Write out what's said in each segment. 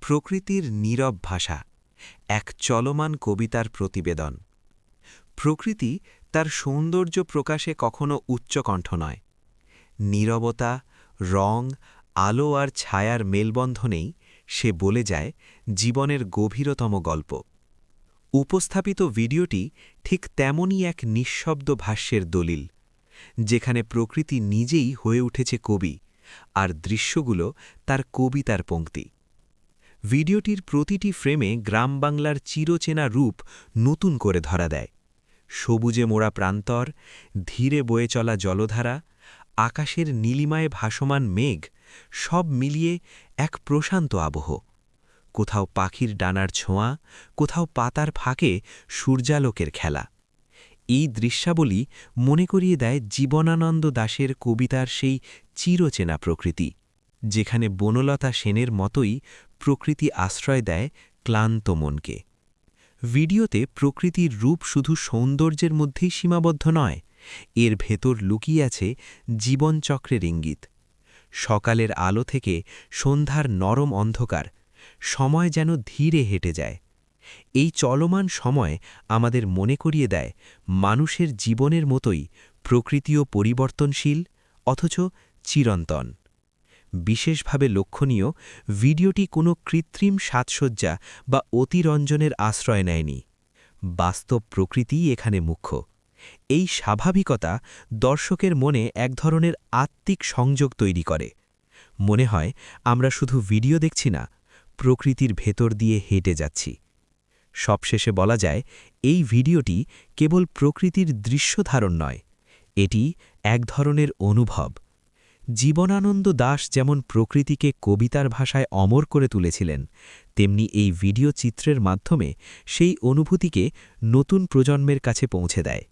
প্রকৃতির নীরব ভাষা, এক চলমান কবিতার প্রতিবেদন। প্রকৃতি তার সৌন্দর্য প্রকাশে কখনো উচ্চকণ্ঠ নয়। নীরবতা, রং, আলো আর ছায়ার মেলবন্ধনেই সে বলে যায় জীবনের গভীরতম গল্প। উপস্থাপিত ভিডিওটি ঠিক তেমনই এক নিঃশব্দ ভাষ্যের দলিল, যেখানে প্রকৃতি নিজেই হয়ে উঠেছে কবি, আর দৃশ্যগুলো তার কবিতার পংক্তি। ভিডিওটির প্রতিটি ফ্রেমে গ্রাম বাংলার চিরচেনা রূপ নতুন করে ধরা দেয়। সবুজে মোড়া প্রান্তর, ধীরে বয়ে চলা জলধারা, আকাশের নীলিমায় ভাসমান মেঘ, সব মিলিয়ে এক প্রশান্ত আবহ। কোথাও পাখির ডানার ছোঁয়া, কোথাও পাতার ফাঁকে সূর্যালোকের খেলা। এই দৃশ্যাবলী মনে করিয়ে দেয় জীবনানন্দ দাশের কবিতার সেই চিরচেনা প্রকৃতি, যেখানে বনলতা সেনের মতোই প্রকৃতি আশ্রয় দেয় ক্লান্ত মনকে। ভিডিওতে প্রকৃতির রূপ শুধু সৌন্দর্যের মধ্যেই সীমাবদ্ধ নয়, এর ভেতর লুকিয়ে আছে জীবনচক্রের ইঙ্গিত। সকালের আলো থেকে সন্ধ্যার নরম অন্ধকার, সময় যেন ধীরে হেঁটে যায়। এই চলমান সময় আমাদের মনে করিয়ে দেয় মানুষের জীবনের মতোই প্রকৃতিও পরিবর্তনশীল, অথচ চিরন্তন। বিশেষভাবে লক্ষণীয়, ভিডিওটি কোনো কৃত্রিম সাজসজ্জা বা অতিরঞ্জনের আশ্রয় নেয়নি। বাস্তব প্রকৃতিই এখানে মুখ্য। এই স্বাভাবিকতা দর্শকের মনে এক ধরনের আত্মিক সংযোগ তৈরি করে। মনে হয় আমরা শুধু ভিডিও দেখছি না, প্রকৃতির ভেতর দিয়ে হেঁটে যাচ্ছি। সবশেষে বলা যায়, এই ভিডিওটি কেবল প্রকৃতির দৃশ্যধারণ নয়, এটি এক ধরনের অনুভব। জীবনানন্দ দাশ যেমন প্রকৃতিকে কবিতার ভাষায় অমর করে তুলেছিলেন, তেমনি এই ভিডিও চিত্রের মাধ্যমে সেই অনুভূতিকে নতুন প্রজন্মের কাছে পৌঁছে দেয়।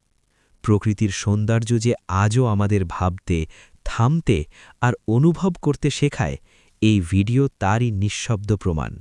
প্রকৃতির সৌন্দর্য যে আজও আমাদের ভাবতে, থামতে আর অনুভব করতে শেখায়, এই ভিডিও তারই নিঃশব্দ প্রমাণ।